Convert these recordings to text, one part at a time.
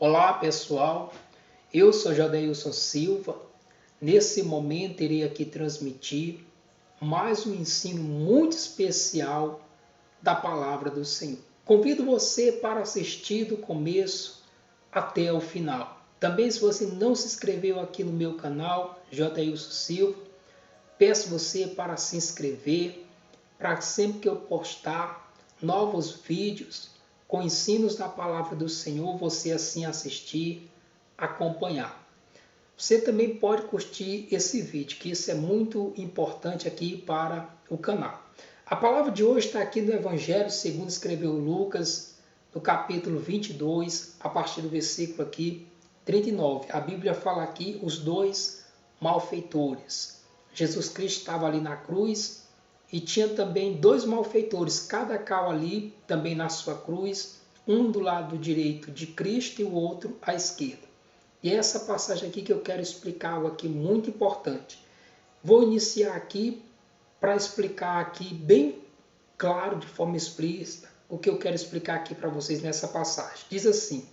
Olá pessoal, eu sou Jodeilson Silva. Nesse momento irei aqui transmitir mais um ensino muito especial da Palavra do Senhor. Convido você para assistir do começo até o final. Também, se você não se inscreveu aqui no meu canal, Jodeilson Silva, peço você para se inscrever, para sempre que eu postar novos vídeos com ensinos da Palavra do Senhor, você assim assistir, acompanhar. Você também pode curtir esse vídeo, que isso é muito importante aqui para o canal. A palavra de hoje está aqui no Evangelho segundo escreveu Lucas, no capítulo 22, a partir do versículo aqui 39. A Bíblia fala aqui os dois malfeitores. Jesus Cristo estava ali na cruz e tinha também dois malfeitores, cada qual ali também na sua cruz, um do lado direito de Cristo e o outro à esquerda. E é essa passagem aqui que eu quero explicar algo aqui muito importante. Vou iniciar aqui para explicar aqui bem claro, de forma explícita, o que eu quero explicar aqui para vocês nessa passagem. Diz assim: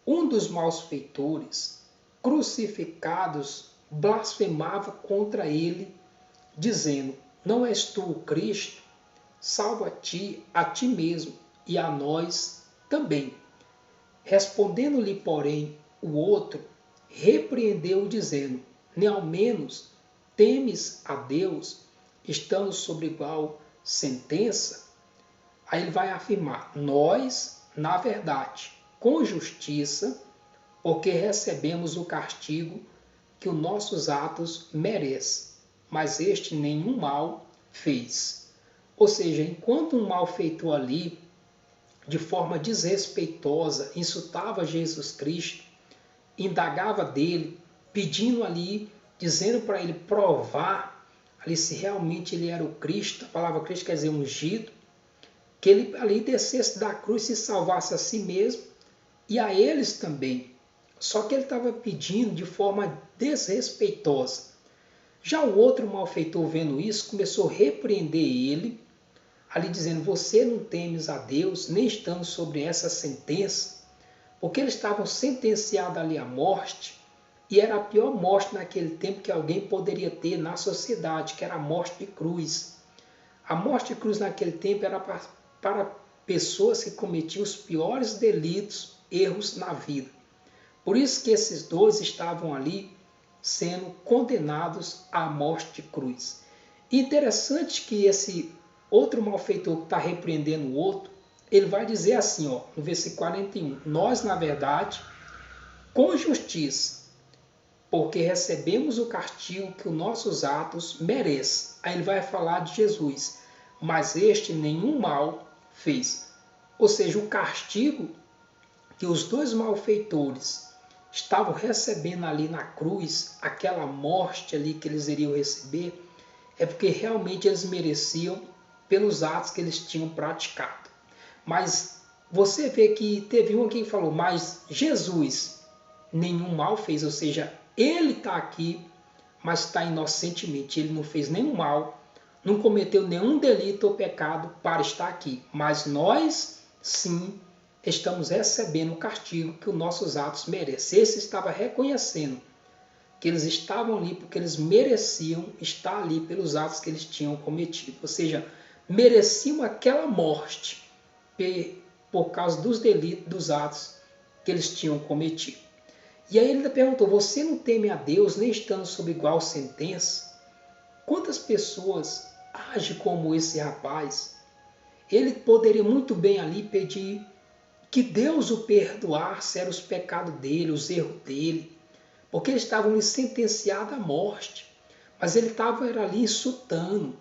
um dos malfeitores crucificados blasfemava contra ele, dizendo: não és tu o Cristo? Salva a ti mesmo e a nós também. Respondendo-lhe, porém, o outro repreendeu, dizendo: nem ao menos temes a Deus, estando sob igual sentença? Aí ele vai afirmar: nós, na verdade, com justiça, porque recebemos o castigo que os nossos atos merecem, mas este nenhum mal fez. Ou seja, enquanto um malfeitor ali, de forma desrespeitosa, insultava Jesus Cristo, indagava dele, pedindo ali, dizendo para ele provar ali se realmente ele era o Cristo, a palavra Cristo quer dizer ungido, que ele ali descesse da cruz e salvasse a si mesmo e a eles também. Só que ele estava pedindo de forma desrespeitosa. Já o outro malfeitor, vendo isso, começou a repreender ele, ali dizendo: você não temes a Deus, nem estando sobre essa sentença, porque eles estavam sentenciados ali à morte, e era a pior morte naquele tempo que alguém poderia ter na sociedade, que era a morte de cruz. A morte de cruz naquele tempo era para pessoas que cometiam os piores delitos, erros na vida. Por isso que esses dois estavam ali sendo condenados à morte de cruz. Interessante que esse outro malfeitor que está repreendendo o outro, ele vai dizer assim, ó, no versículo 41, nós, na verdade, com justiça, porque recebemos o castigo que os nossos atos merecem. Aí ele vai falar de Jesus, mas este nenhum mal fez. Ou seja, o castigo que os dois malfeitores estavam recebendo ali na cruz, aquela morte ali que eles iriam receber, é porque realmente eles mereciam pelos atos que eles tinham praticado. Mas você vê que teve um aqui que falou: mas Jesus nenhum mal fez, ou seja, ele está aqui, mas está inocentemente, ele não fez nenhum mal, não cometeu nenhum delito ou pecado para estar aqui. Mas nós, sim, estamos recebendo o castigo que os nossos atos merecem. Esse estava reconhecendo que eles estavam ali porque eles mereciam estar ali pelos atos que eles tinham cometido. Ou seja, mereciam aquela morte por causa dos delitos, dos atos que eles tinham cometido. E aí ele ainda perguntou: você não teme a Deus, nem estando sob igual sentença? Quantas pessoas agem como esse rapaz? Ele poderia muito bem ali pedir que Deus o perdoasse, eram os pecados dele, os erros dele, porque eles estavam sentenciados à morte. Mas ele estava ali insultando,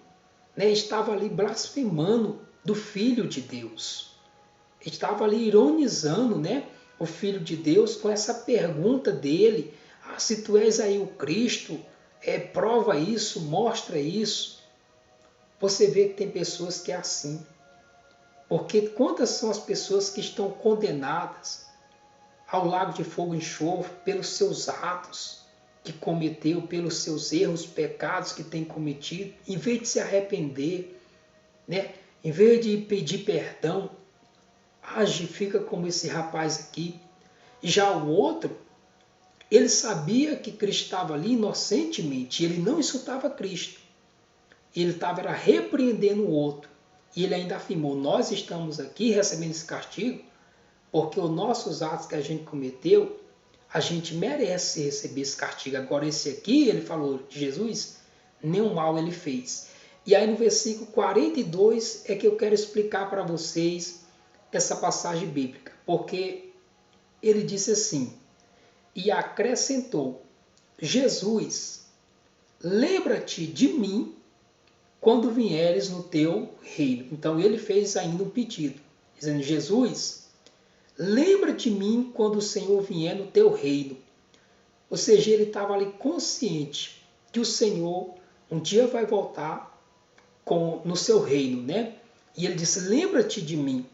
né? Estava ali blasfemando do Filho de Deus. Estava ali ironizando, né, o Filho de Deus com essa pergunta dele: ah, se tu és aí o Cristo, prova isso, mostra isso. Você vê que tem pessoas que é assim. Porque quantas são as pessoas que estão condenadas ao lago de fogo e enxofre pelos seus atos que cometeu, pelos seus erros, pecados que tem cometido, em vez de se arrepender, né, em vez de pedir perdão, age, fica como esse rapaz aqui. Já o outro, ele sabia que Cristo estava ali inocentemente, ele não insultava Cristo. Ele estava repreendendo o outro. E ele ainda afirmou, nós estamos aqui recebendo esse castigo porque os nossos atos que a gente cometeu, a gente merece receber esse castigo. Agora esse aqui, ele falou de Jesus, nenhum mal ele fez. E aí no versículo 42 é que eu quero explicar para vocês essa passagem bíblica. Porque ele disse assim, e acrescentou, Jesus, lembra-te de mim quando vieres no teu reino. Então ele fez ainda um pedido, dizendo, Jesus, lembra de mim quando o Senhor vier no teu reino. Ou seja, ele estava ali consciente que o Senhor um dia vai voltar no seu reino, né? E ele disse, lembra-te de mim.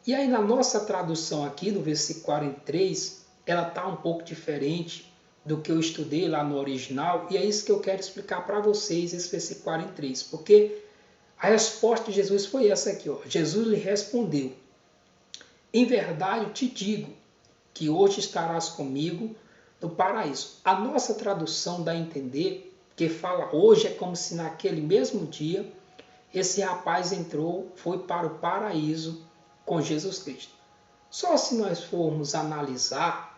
E aí na nossa tradução aqui, no versículo 43, ela está um pouco diferente do que eu estudei lá no original, e é isso que eu quero explicar para vocês, esse versículo 43, porque a resposta de Jesus foi essa aqui, ó. Jesus lhe respondeu, em verdade eu te digo, que hoje estarás comigo no paraíso. A nossa tradução dá a entender que fala hoje é como se naquele mesmo dia esse rapaz foi para o paraíso com Jesus Cristo. Só se nós formos analisar,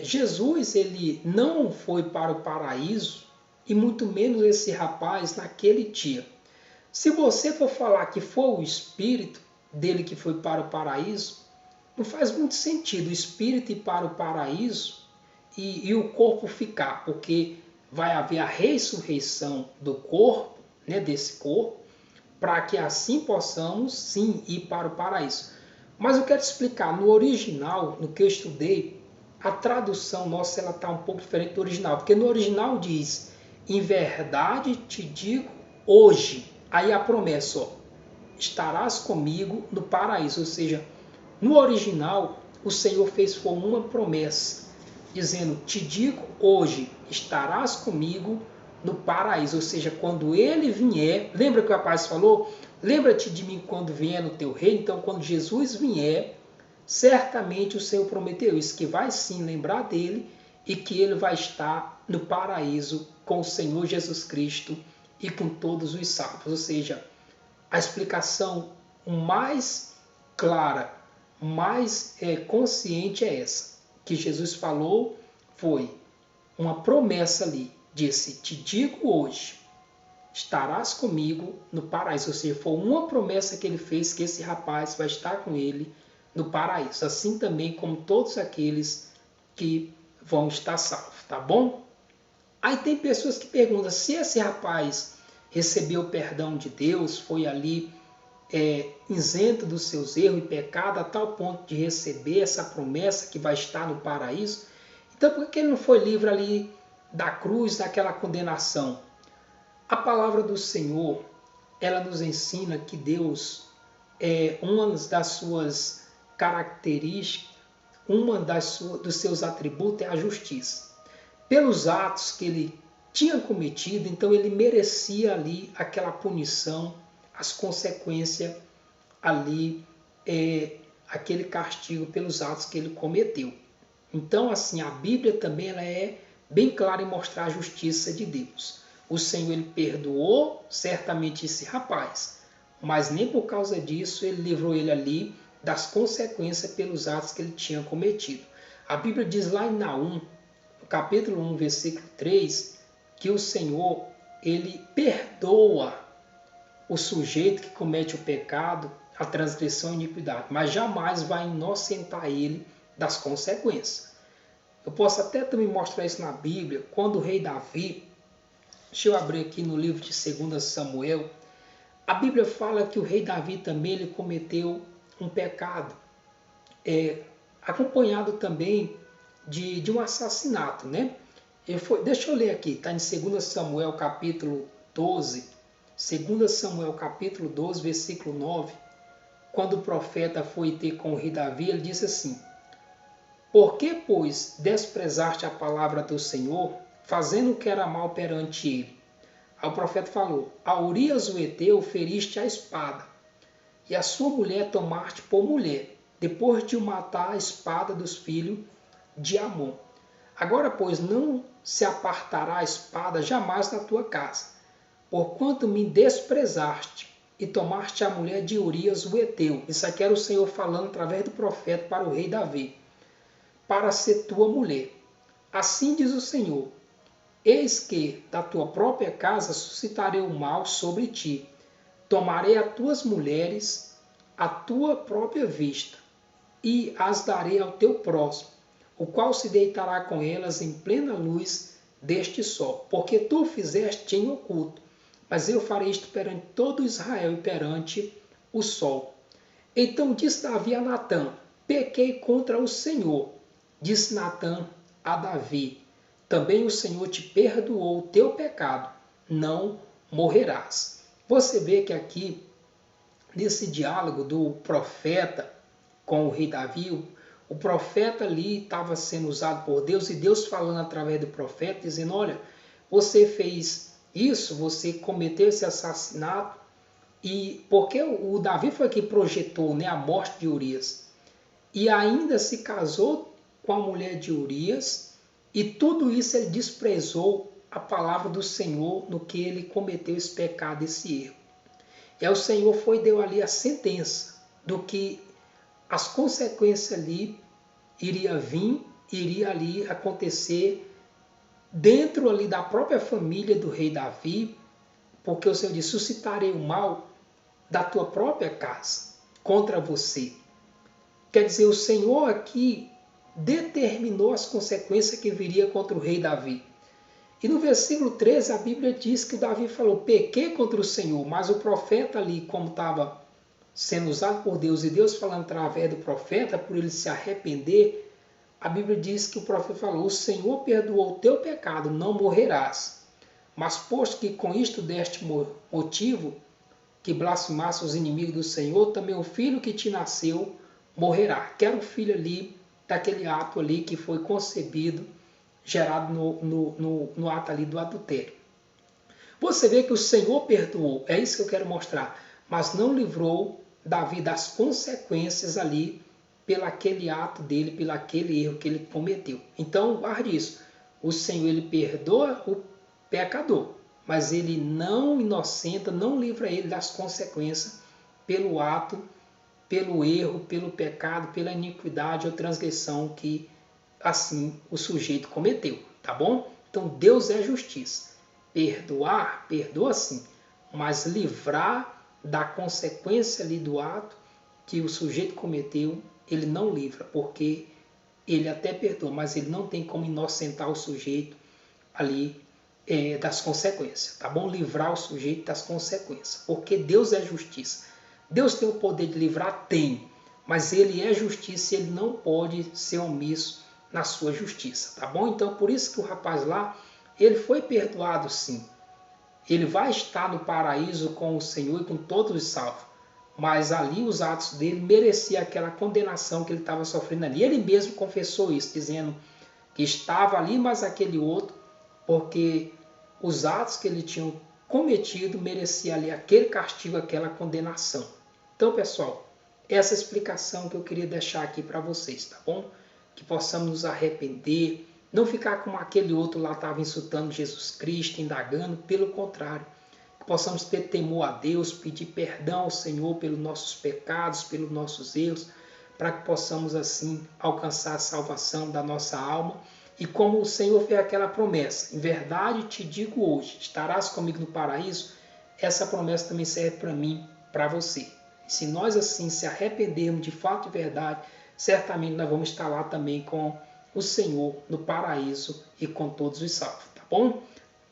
Jesus ele não foi para o paraíso e muito menos esse rapaz naquele dia. Se você for falar que foi o espírito dele que foi para o paraíso, não faz muito sentido o espírito ir para o paraíso e o corpo ficar, porque vai haver a ressurreição do corpo, né, desse corpo, para que assim possamos sim ir para o paraíso. Mas eu quero explicar, no original, no que eu estudei, a tradução nossa está um pouco diferente do original, porque no original diz, em verdade te digo hoje, aí a promessa, ó, estarás comigo no paraíso, ou seja, no original o Senhor fez uma promessa, dizendo, te digo hoje, estarás comigo no paraíso, ou seja, quando ele vier, lembra que o rapaz falou? Lembra-te de mim quando vier no teu reino. Então quando Jesus vier, certamente o Senhor prometeu isso, que vai sim lembrar dele e que ele vai estar no paraíso com o Senhor Jesus Cristo e com todos os salvos. Ou seja, a explicação mais clara, mais consciente é essa, que Jesus falou foi uma promessa ali, disse, te digo hoje, estarás comigo no paraíso. Ou seja, foi uma promessa que ele fez, que esse rapaz vai estar com ele no paraíso. Assim também como todos aqueles que vão estar salvos, tá bom? Aí tem pessoas que perguntam, se esse rapaz recebeu o perdão de Deus, foi ali isento dos seus erros e pecados, a tal ponto de receber essa promessa que vai estar no paraíso, então por que ele não foi livre ali da cruz, daquela condenação? A palavra do Senhor, ela nos ensina que Deus, uma das suas características, dos seus atributos é a justiça. Pelos atos que ele tinha cometido, então ele merecia ali aquela punição, as consequências ali, aquele castigo pelos atos que ele cometeu. Então, assim, a Bíblia também ela é bem clara em mostrar a justiça de Deus. O Senhor ele perdoou certamente esse rapaz, mas nem por causa disso ele livrou ele ali das consequências pelos atos que ele tinha cometido. A Bíblia diz lá em Naum, no capítulo 1, versículo 3, que o Senhor ele perdoa o sujeito que comete o pecado, a transgressão e a iniquidade, mas jamais vai inocentar ele das consequências. Eu posso até também mostrar isso na Bíblia, quando o rei Davi, deixa eu abrir aqui no livro de 2 Samuel, a Bíblia fala que o rei Davi também ele cometeu um pecado, acompanhado também de um assassinato, né? Deixa eu ler aqui, está em 2 Samuel capítulo 12, 2 Samuel capítulo 12, versículo 9, quando o profeta foi ter com o rei Davi, ele disse assim, por que, pois, desprezaste a palavra do Senhor, fazendo o que era mal perante ele? Aí o profeta falou, a Urias o Heteu feriste a espada, e a sua mulher tomaste por mulher. depois de o matar a espada dos filhos de Amon. Agora, pois, não se apartará a espada jamais da tua casa, porquanto me desprezaste e tomaste a mulher de Urias o Heteu. Isso aqui era o Senhor falando através do profeta para o rei Davi, para ser tua mulher. Assim diz o Senhor: eis que da tua própria casa suscitarei o mal sobre ti. Tomarei as tuas mulheres à tua própria vista, e as darei ao teu próximo, o qual se deitará com elas em plena luz deste sol. Porque tu fizeste em oculto, mas eu farei isto perante todo Israel e perante o sol. Então disse Davi a Natã: pequei contra o Senhor. Disse Natã a Davi: também o Senhor te perdoou o teu pecado, não morrerás. Você vê que aqui, nesse diálogo do profeta com o rei Davi, o profeta ali estava sendo usado por Deus, e Deus falando através do profeta, dizendo: olha, você fez isso, você cometeu esse assassinato, e porque o Davi foi que projetou, né, a morte de Urias, e ainda se casou com a mulher de Urias, e tudo isso ele desprezou a palavra do Senhor no que ele cometeu esse pecado, esse erro. E aí o Senhor deu ali a sentença do que as consequências ali iria ali acontecer dentro ali da própria família do rei Davi, porque o Senhor disse: suscitarei o mal da tua própria casa contra você. Quer dizer, o Senhor aqui determinou as consequências que viria contra o rei Davi. E no versículo 13 a Bíblia diz que Davi falou: pequei contra o Senhor, mas o profeta ali, como estava sendo usado por Deus, e Deus falando através do profeta, por ele se arrepender, a Bíblia diz que o profeta falou: o Senhor perdoou o teu pecado, não morrerás. Mas posto que com isto deste motivo, que blasfemasse os inimigos do Senhor, também o filho que te nasceu morrerá. Que era o filho ali, daquele ato ali que foi concebido, gerado no ato ali do adultério. Você vê que o Senhor perdoou, é isso que eu quero mostrar, mas não livrou Davi das consequências ali pelo aquele ato dele, pelo aquele erro que ele cometeu. Então, guarde isso. O Senhor, ele perdoa o pecador, mas ele não inocenta, não livra ele das consequências pelo ato, pelo erro, pelo pecado, pela iniquidade ou transgressão que assim o sujeito cometeu, tá bom? Então Deus é justiça. Perdoar, perdoa sim, mas livrar da consequência ali do ato que o sujeito cometeu, ele não livra, porque ele até perdoa, mas ele não tem como inocentar o sujeito ali das consequências, tá bom? Livrar o sujeito das consequências, porque Deus é justiça. Deus tem o poder de livrar? Tem, mas ele é justiça e ele não pode ser omisso na sua justiça, tá bom? Então, por isso que o rapaz lá, ele foi perdoado sim. Ele vai estar no paraíso com o Senhor e com todos os salvos. Mas ali os atos dele mereciam aquela condenação que ele estava sofrendo ali. Ele mesmo confessou isso, dizendo que estava ali, mas aquele outro, porque os atos que ele tinha cometido merecia ali aquele castigo, aquela condenação. Então, pessoal, essa é a explicação que eu queria deixar aqui para vocês, tá bom? Que possamos nos arrepender, não ficar como aquele outro lá estava insultando Jesus Cristo, indagando, pelo contrário, que possamos ter temor a Deus, pedir perdão ao Senhor pelos nossos pecados, pelos nossos erros, para que possamos assim alcançar a salvação da nossa alma. E como o Senhor fez aquela promessa: em verdade te digo hoje, estarás comigo no paraíso, essa promessa também serve para mim, para você. E se nós assim se arrependermos de fato e verdade, certamente nós vamos estar lá também com o Senhor no paraíso e com todos os salvos, tá bom?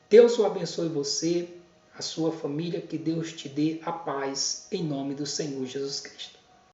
Deus o abençoe você, a sua família, que Deus te dê a paz em nome do Senhor Jesus Cristo.